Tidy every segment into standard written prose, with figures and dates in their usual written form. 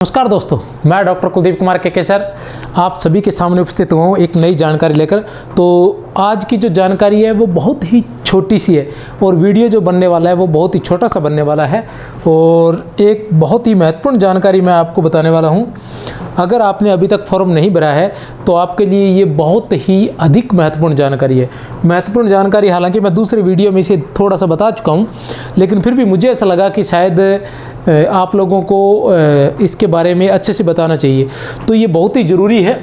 नमस्कार दोस्तों, मैं डॉक्टर कुलदीप कुमार के सर आप सभी के सामने उपस्थित हुआ हूँ एक नई जानकारी लेकर। तो आज की जो जानकारी है वो बहुत ही छोटी सी है और वीडियो जो बनने वाला है वो बहुत ही छोटा सा बनने वाला है और एक बहुत ही महत्वपूर्ण जानकारी मैं आपको बताने वाला हूँ। अगर आपने अभी तक फॉर्म नहीं भरा है तो आपके लिए ये बहुत ही अधिक महत्वपूर्ण जानकारी है। महत्वपूर्ण जानकारी हालांकि मैं दूसरे वीडियो में इसे थोड़ा सा बता चुका हूँ, लेकिन फिर भी मुझे ऐसा लगा कि शायद आप लोगों को इसके बारे में अच्छे से बताना चाहिए। तो ये बहुत ही ज़रूरी है।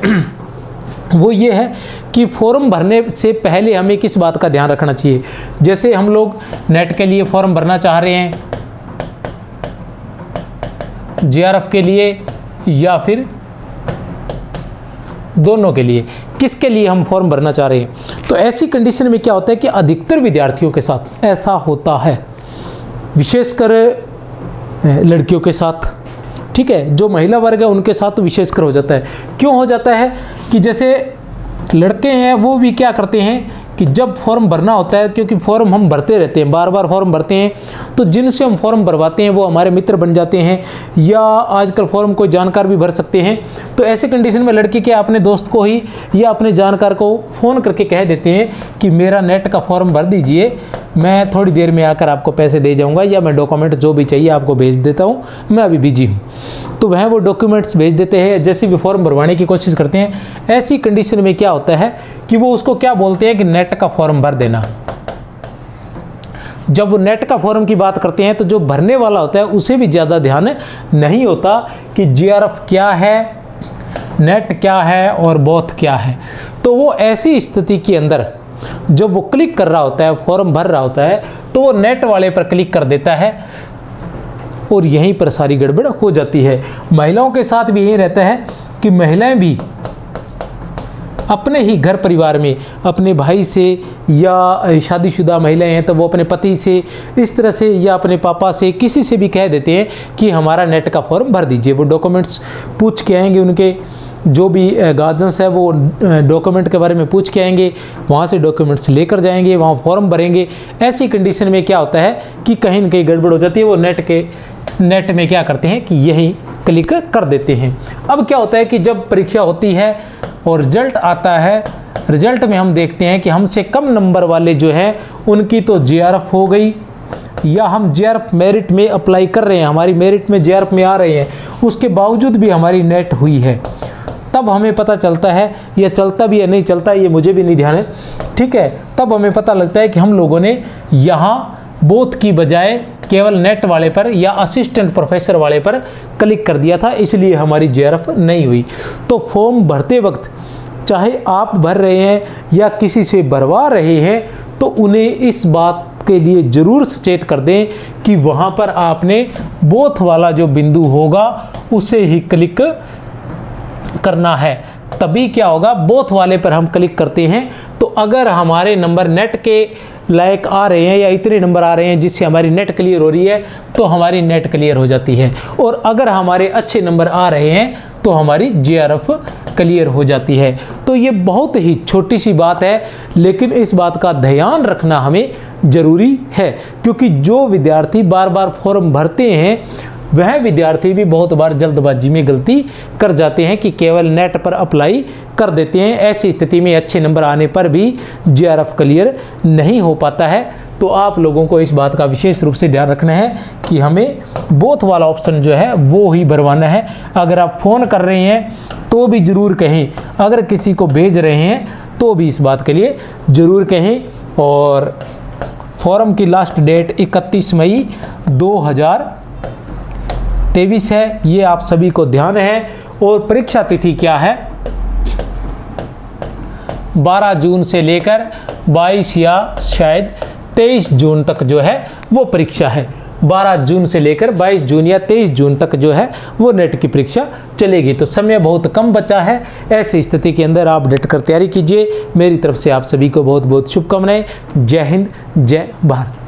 वो ये है कि फॉर्म भरने से पहले हमें किस बात का ध्यान रखना चाहिए। जैसे हम लोग नेट के लिए फॉर्म भरना चाह रहे हैं, जीआरएफ के लिए या फिर दोनों के लिए, किसके लिए हम फॉर्म भरना चाह रहे हैं, तो ऐसी कंडीशन में क्या होता है कि अधिकतर विद्यार्थियों के साथ ऐसा होता है, विशेषकर लड़कियों के साथ, ठीक है, जो महिला वर्ग है उनके साथ तो विशेषकर हो जाता है। क्यों हो जाता है कि जैसे लड़के हैं वो भी क्या करते हैं कि जब फॉर्म भरना होता है, क्योंकि फॉर्म हम भरते रहते हैं, बार बार फॉर्म भरते हैं, तो जिनसे हम फॉर्म भरवाते हैं वो हमारे मित्र बन जाते हैं या आजकल फॉर्म कोई जानकार भी भर सकते हैं। तो ऐसे कंडीशन में लड़की के अपने दोस्त को ही या अपने जानकार को फ़ोन करके कह देते हैं कि मेरा नेट का फॉर्म भर दीजिए, मैं थोड़ी देर में आकर आपको पैसे दे जाऊंगा या मैं डॉक्यूमेंट जो भी चाहिए आपको भेज देता हूं, मैं अभी बिजी हूं। तो वह वो डॉक्यूमेंट्स भेज देते हैं, जैसे भी फॉर्म भरवाने की कोशिश करते हैं। ऐसी कंडीशन में क्या होता है कि वो उसको क्या बोलते हैं कि नेट का फॉर्म भर देना। जब वो नेट का फॉर्म की बात करते हैं तो जो भरने वाला होता है उसे भी ज़्यादा ध्यान नहीं होता कि जीआरएफ क्या है, नेट क्या है और बोथ क्या है। तो वो ऐसी स्थिति के अंदर जब वो क्लिक कर रहा होता है, फॉर्म भर रहा होता है, तो वो नेट वाले पर क्लिक कर देता है और यहीं पर सारी गड़बड़ हो जाती है। महिलाओं के साथ भी यही रहता है कि महिलाएं भी अपने ही घर परिवार में अपने भाई से या शादीशुदा महिलाएं हैं तो वो अपने पति से इस तरह से या अपने पापा से किसी से भी कह देते हैं कि हमारा नेट का फॉर्म भर दीजिए। वो डॉक्यूमेंट्स पूछ के आएंगे, उनके जो भी गार्जियंस है वो डॉक्यूमेंट के बारे में पूछ के आएंगे, वहाँ से डॉक्यूमेंट्स लेकर जाएंगे, वहाँ फॉर्म भरेंगे। ऐसी कंडीशन में क्या होता है कि कहीं न कहीं गड़बड़ हो जाती है। वो नेट में क्या करते हैं कि यही क्लिक कर देते हैं। अब क्या होता है कि जब परीक्षा होती है और रिजल्ट आता है, रिजल्ट में हम देखते हैं कि हमसे कम नंबर वाले जो हैं उनकी तो जीआरएफ हो गई, या हम जीआरएफ मेरिट में अप्लाई कर रहे हैं, हमारी मेरिट में जीआरएफ में आ रहे हैं, उसके बावजूद भी हमारी नेट हुई है। तब हमें पता चलता है, ये चलता भी है नहीं चलता ये मुझे भी नहीं ध्यान है, ठीक है, तब हमें पता लगता है कि हम लोगों ने यहाँ बोथ की बजाय केवल नेट वाले पर या असिस्टेंट प्रोफेसर वाले पर क्लिक कर दिया था, इसलिए हमारी जीआरएफ नहीं हुई। तो फॉर्म भरते वक्त चाहे आप भर रहे हैं या किसी से भरवा रहे हैं तो उन्हें इस बात के लिए ज़रूर सचेत कर दें कि वहाँ पर आपने बोथ वाला जो बिंदु होगा उसे ही क्लिक करना है। तभी क्या होगा, बोथ वाले पर हम क्लिक करते हैं तो अगर हमारे नंबर नेट के लायक आ रहे हैं या इतने नंबर आ रहे हैं जिससे हमारी नेट क्लियर हो रही है तो हमारी नेट क्लियर हो जाती है, और अगर हमारे अच्छे नंबर आ रहे हैं तो हमारी जीआरएफ क्लियर हो जाती है। तो ये बहुत ही छोटी सी बात है, लेकिन इस बात का ध्यान रखना हमें ज़रूरी है, क्योंकि जो विद्यार्थी बार बार फॉर्म भरते हैं वह विद्यार्थी भी बहुत बार जल्दबाजी में गलती कर जाते हैं कि केवल नेट पर अप्लाई कर देते हैं। ऐसी स्थिति में अच्छे नंबर आने पर भी जीआरएफ क्लियर नहीं हो पाता है। तो आप लोगों को इस बात का विशेष रूप से ध्यान रखना है कि हमें बोथ वाला ऑप्शन जो है वो ही भरवाना है। अगर आप फ़ोन कर रहे हैं तो भी ज़रूर कहें, अगर किसी को भेज रहे हैं तो भी इस बात के लिए ज़रूर कहें। और फॉर्म की लास्ट डेट 31 मई 2023 है, ये आप सभी को ध्यान है। और परीक्षा तिथि क्या है, 12 जून से लेकर 22 या शायद 23 जून तक जो है वो परीक्षा है। 12 जून से लेकर 22 जून या 23 जून तक जो है वो नेट की परीक्षा चलेगी। तो समय बहुत कम बचा है। ऐसी स्थिति के अंदर आप डट कर तैयारी कीजिए। मेरी तरफ से आप सभी को बहुत बहुत शुभकामनाएं। जय हिंद, जय भारत।